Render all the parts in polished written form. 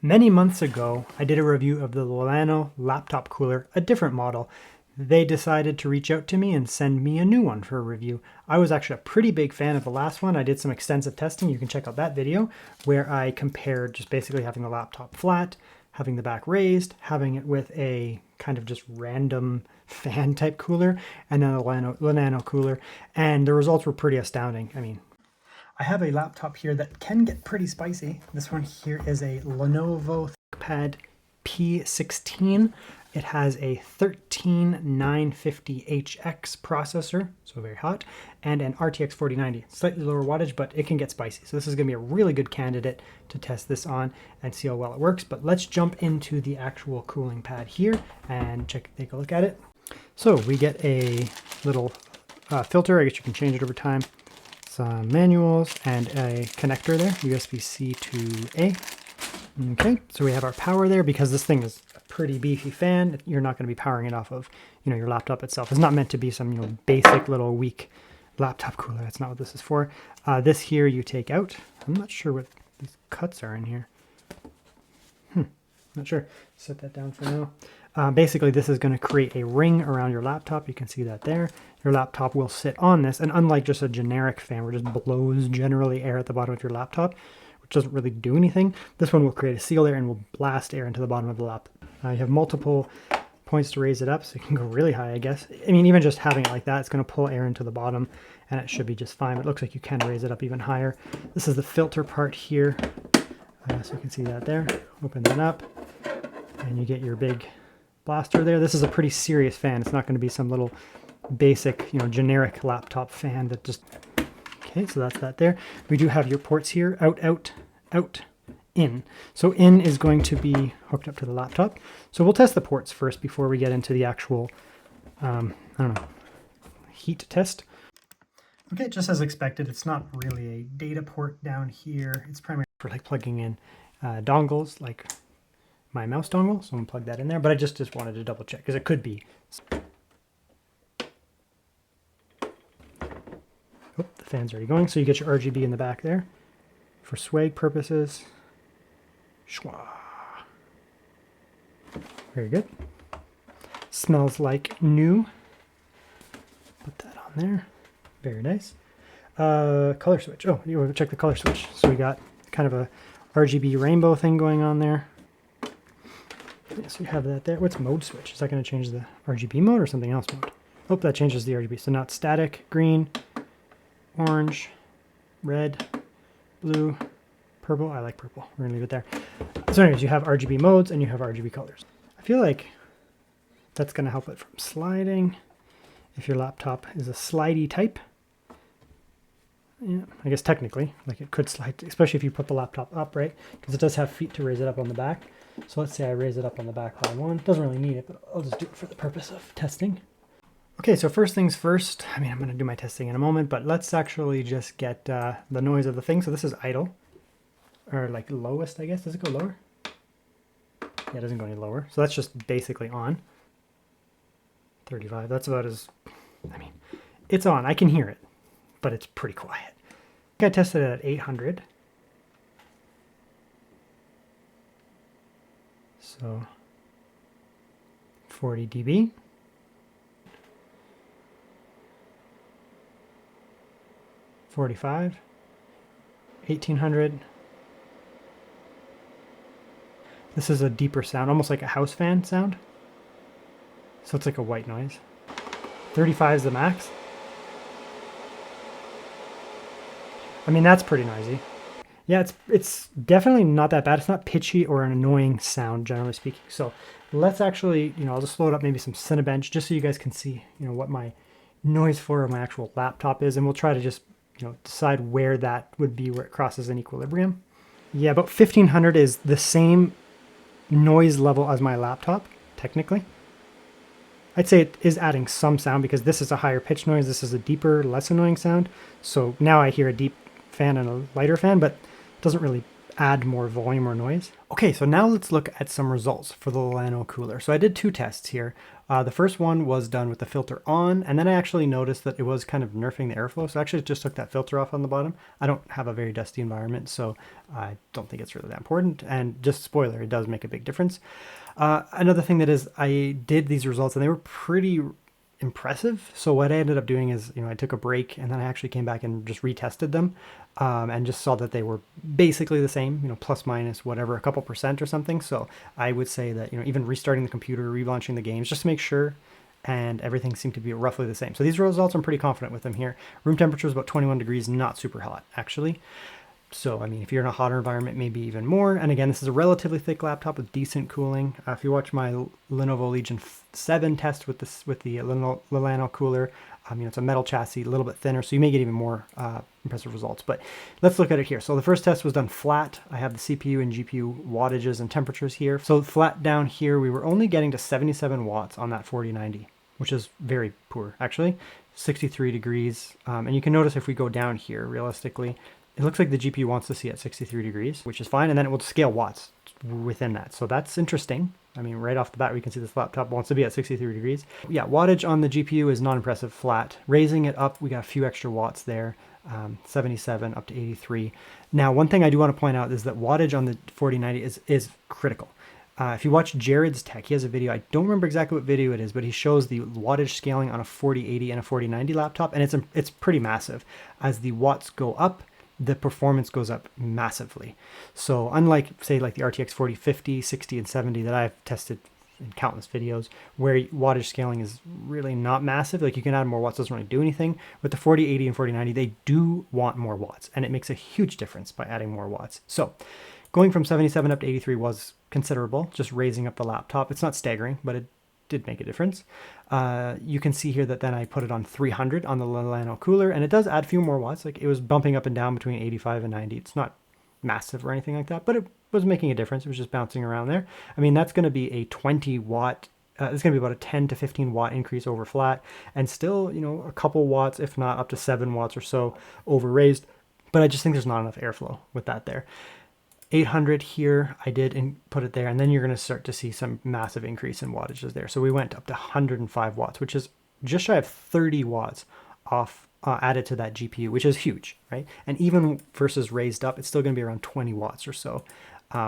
Many months ago, I did a review of the LLANO laptop cooler, a different model. They decided to reach out to me and send me a new one for a review. I was actually a pretty big fan of the last one. I did some extensive testing. You can check out that video where I compared just basically having the laptop flat, having the back raised, having it with a kind of just random fan type cooler, and then a LLANO cooler. And the results were pretty astounding. I mean, I have a laptop here that can get pretty spicy. This one here is a Lenovo ThinkPad P16. It has a 13950HX processor, so very hot, and an RTX 4090. Slightly lower wattage, but it can get spicy. So this is going to be a really good candidate to test this on and see how well it works. But let's jump into the actual cooling pad here and take a look at it. So we get a little filter. I guess you can change it over time. Some manuals and a connector there, USB-C to A. Okay, so we have our power there. Because this thing is a pretty beefy fan, you're not going to be powering it off of, your laptop itself. It's not meant to be some, basic little weak laptop cooler. That's not what this is for. This here you take out. I'm not sure what these cuts are in here. Not sure. Set that down for now. Basically, this is going to create a ring around your laptop. You can see that there. Your laptop will sit on this, and unlike just a generic fan where it just blows generally air at the bottom of your laptop, which doesn't really do anything, this one will create a seal there and will blast air into the bottom of the laptop. You have multiple points to raise it up, so you can go really high, I guess. I mean, even just having it like that, it's going to pull air into the bottom, and it should be just fine. But it looks like you can raise it up even higher. This is the filter part here, so you can see that there. Open that up, and you get your big blaster there. This is a pretty serious fan. It's not going to be some little basic, generic laptop fan that just... Okay, so that's that there. We do have your ports here, out, out, out, in. So in is going to be hooked up to the laptop. So we'll test the ports first before we get into the actual, heat test. Okay, just as expected, it's not really a data port down here. It's primarily for like plugging in dongles, like my mouse dongle. So I'm gonna plug that in there, but I just wanted to double check because it could be. Oh, the fan's already going. So you get your RGB in the back there for swag purposes. Schwa. Very good. Smells like new. Put that on there. Very nice. Color switch. Oh, you want to check the color switch. So we got kind of a RGB rainbow thing going on there. So you have that there. What's mode switch? Is that going to change the RGB mode or something else mode? Oh, that changes the RGB. So now it's static, green, orange, red, blue, purple. I like purple. We're going to leave it there. So anyways, you have RGB modes and you have RGB colors. I feel like that's going to help it from sliding. If your laptop is a slidey type, yeah, I guess technically, like it could slide, especially if you put the laptop up, right? Because it does have feet to raise it up on the back. So let's say I raise it up on the back high one. Doesn't really need it, but I'll just do it for the purpose of testing. Okay, so first things first, I'm going to do my testing in a moment, but let's actually just get the noise of the thing. So this is idle, or like lowest, I guess. Does it go lower? Yeah, it doesn't go any lower. So that's just basically on. 35, that's about as, it's on. I can hear it, but it's pretty quiet. I think I tested it at 800. So 40 dB. 45, 1800. This is a deeper sound, almost like a house fan sound. So it's like a white noise. 35 is the max. I mean, that's pretty noisy. Yeah, it's definitely not that bad. It's not pitchy or an annoying sound, generally speaking. So let's actually, I'll just load up maybe some Cinebench just so you guys can see, what my noise floor of my actual laptop is. And we'll try to just, decide where that would be where it crosses an equilibrium. Yeah, about 1500 is the same noise level as my laptop, technically. I'd say it is adding some sound because this is a higher pitch noise. This is a deeper, less annoying sound. So now I hear a deep fan and a lighter fan, but it doesn't really add more volume or noise. Okay, so now let's look at some results for the LLANO cooler. So I did 2 tests here. The first one was done with the filter on, and then I actually noticed that it was kind of nerfing the airflow. So I actually just took that filter off on the bottom. I don't have a very dusty environment, so I don't think it's really that important. And just spoiler, it does make a big difference. Another thing that is, I did these results and they were pretty impressive. So what I ended up doing is, I took a break and then I actually came back and just retested them and just saw that they were basically the same, plus minus whatever, a couple percent or something. So I would say that, even restarting the computer, relaunching the games, just to make sure, and everything seemed to be roughly the same. So these results, I'm pretty confident with them here. Room temperature is about 21 degrees, not super hot, actually. So, if you're in a hotter environment, maybe even more. And again, this is a relatively thick laptop with decent cooling. If you watch my Lenovo Legion 7 test with the LLANO cooler, it's a metal chassis, a little bit thinner, so you may get even more impressive results. But let's look at it here. So the first test was done flat. I have the CPU and GPU wattages and temperatures here. So flat down here, we were only getting to 77 watts on that 4090, which is very poor, actually. 63 degrees. And you can notice if we go down here, realistically, it looks like the GPU wants to see at 63 degrees, which is fine, and then it will scale watts within that. So that's interesting. Right off the bat, we can see this laptop wants to be at 63 degrees. Yeah, wattage on the GPU is not impressive flat. Raising it up, we got a few extra watts there, 77 up to 83. Now, one thing I do want to point out is that wattage on the 4090 is critical. If you watch Jared's Tech, he has a video. I don't remember exactly what video it is, but he shows the wattage scaling on a 4080 and a 4090 laptop, and it's pretty massive. As the watts go up, the performance goes up massively. So unlike, say, like the RTX 4050, 60, and 70 that I've tested in countless videos, where wattage scaling is really not massive, like you can add more watts, doesn't really do anything. With the 4080 and 4090, they do want more watts, and it makes a huge difference by adding more watts. So going from 77 up to 83 was considerable, just raising up the laptop. It's not staggering, but it did make a difference. You can see here that then I put it on 300 on the LLANO cooler, and it does add a few more watts. Like it was bumping up and down between 85 and 90. It's not massive or anything like that, but it was making a difference. It was just bouncing around there. That's going to be a 20 watt, it's going to be about a 10 to 15 watt increase over flat, and still, a couple watts, if not up to 7 watts or so over raised. But I just think there's not enough airflow with that there. 800 here, I did put it there, and then you're going to start to see some massive increase in wattages there. So we went up to 105 watts, which is just shy of 30 watts off added to that GPU, which is huge, right? And even versus raised up, it's still going to be around 20 watts or so,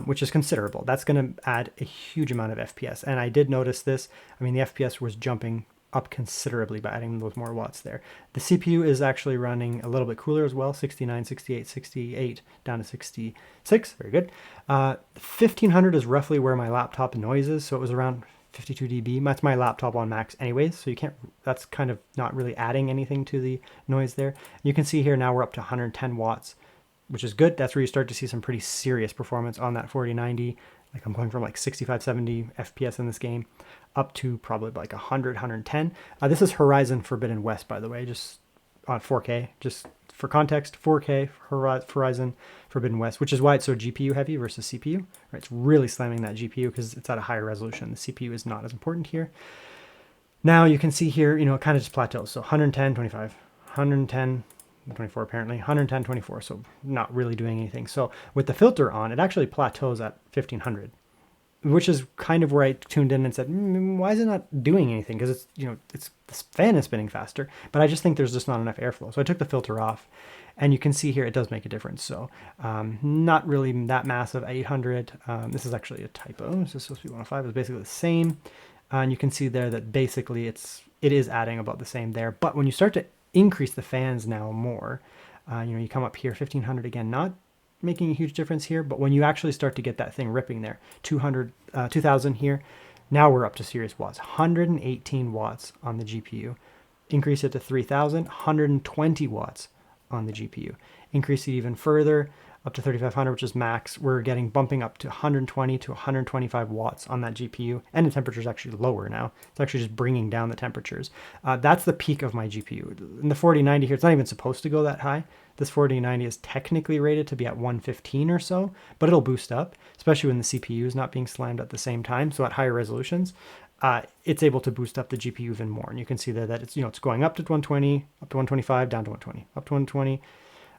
which is considerable. That's going to add a huge amount of FPS. And I did notice this. The FPS was jumping up considerably by adding those more watts there. The CPU is actually running a little bit cooler as well, 69, 68, 68, down to 66, very good. 1500 is roughly where my laptop noise is, so it was around 52 dB. That's my laptop on max anyways, so you can't, that's kind of not really adding anything to the noise there. You can see here now we're up to 110 watts, which is good. That's where you start to see some pretty serious performance on that 4090. Like I'm going from like 65, 70 FPS in this game up to probably like 100, 110. This is Horizon Forbidden West, by the way, just on 4K, just for context, 4K Horizon Forbidden West, which is why it's so GPU heavy versus CPU. Right? It's really slamming that GPU because it's at a higher resolution. The CPU is not as important here. Now you can see here, it kind of just plateaus. So 110, 25, 110, 24 apparently, 110, 24, so not really doing anything. So with the filter on, it actually plateaus at 1500, which is kind of where I tuned in and said, why is it not doing anything? Because it's this fan is spinning faster, but I just think there's just not enough airflow. So I took the filter off, and you can see here it does make a difference. So not really that massive. 800. This is actually a typo. This is supposed to be 105. It's basically the same, and you can see there that basically it is adding about the same there. But when you start to increase the fans now more, you come up here 1500 again, not making a huge difference here, but when you actually start to get that thing ripping there, 2000 here, now we're up to serious watts. 118 watts on the GPU. Increase it to 3000, 120 watts on the GPU. Increase it even further up to 3500, which is max. We're bumping up to 120 to 125 watts on that GPU, and the temperature is actually lower now. It's actually just bringing down the temperatures. That's the peak of my GPU. In the 4090 here, it's not even supposed to go that high. This 4090 is technically rated to be at 115 or so, but it'll boost up, especially when the CPU is not being slammed at the same time. So at higher resolutions, it's able to boost up the GPU even more. And you can see there that it's going up to 120, up to 125, down to 120, up to 120,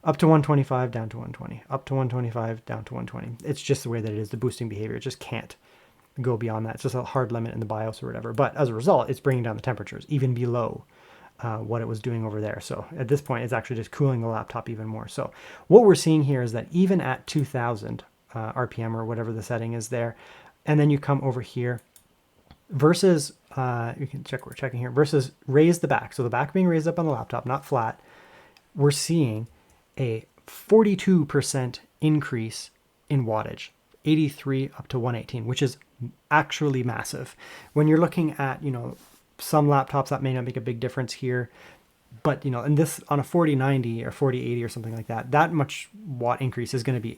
Up to 125, down to 120, up to 125, down to 120. It's just the way that it is, the boosting behavior. It just can't go beyond that. It's just a hard limit in the BIOS or whatever. But as a result, it's bringing down the temperatures even below what it was doing over there. So at this point, it's actually just cooling the laptop even more. So what we're seeing here is that even at 2000 RPM or whatever the setting is there, and then you come over here versus, you can check, we're checking here, versus raise the back. So the back being raised up on the laptop, not flat, we're seeing a 42% increase in wattage, 83 up to 118, which is actually massive. When you're looking at, you know, some laptops that may not make a big difference here, but you know, and this on a 4090 or 4080 or something like that, that much watt increase is going to be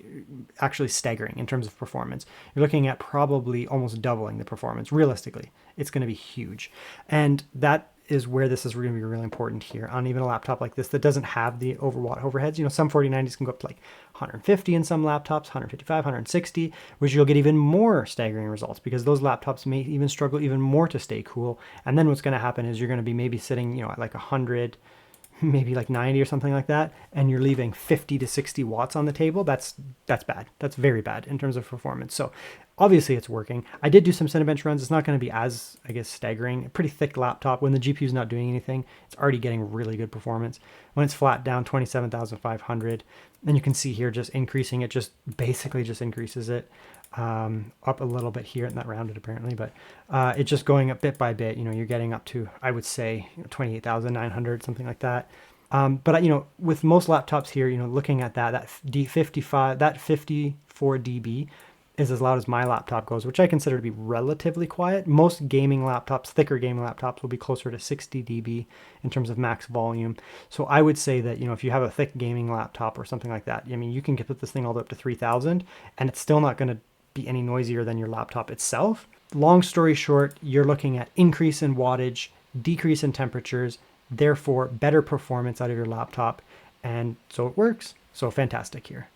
actually staggering in terms of performance. You're looking at probably almost doubling the performance. Realistically, it's going to be huge. And that is where this is going to be really important here on even a laptop like this that doesn't have the overwatt overheads. You know, some 4090s can go up to like 150 in some laptops, 155, 160, which you'll get even more staggering results because those laptops may even struggle even more to stay cool. And then what's going to happen is you're going to be maybe sitting, you know, at like 100, maybe like 90 or something like that, and you're leaving 50 to 60 watts on the table. That's bad. That's very bad in terms of performance. So obviously it's working. I did do some Cinebench runs. It's not going to be as, I guess, staggering. A pretty thick laptop. When the GPU is not doing anything, it's already getting really good performance. When it's flat down, 27,500. And you can see here just increasing it, just basically just increases it up a little bit here, and not rounded apparently, but it's just going up bit by bit. You know, you're getting up to, I would say, 28,900, something like that. But you know, with most laptops here, you know, looking at that D55, that 54 dB is as loud as my laptop goes, which I consider to be relatively quiet. Most gaming laptops, thicker gaming laptops, will be closer to 60 dB in terms of max volume. So I would say that, you know, if you have a thick gaming laptop or something like that, I mean, you can get this thing all the way up to 3000 and it's still not going to be any noisier than your laptop itself. Long story short, you're looking at increase in wattage, decrease in temperatures, therefore better performance out of your laptop. And so it works. So fantastic here.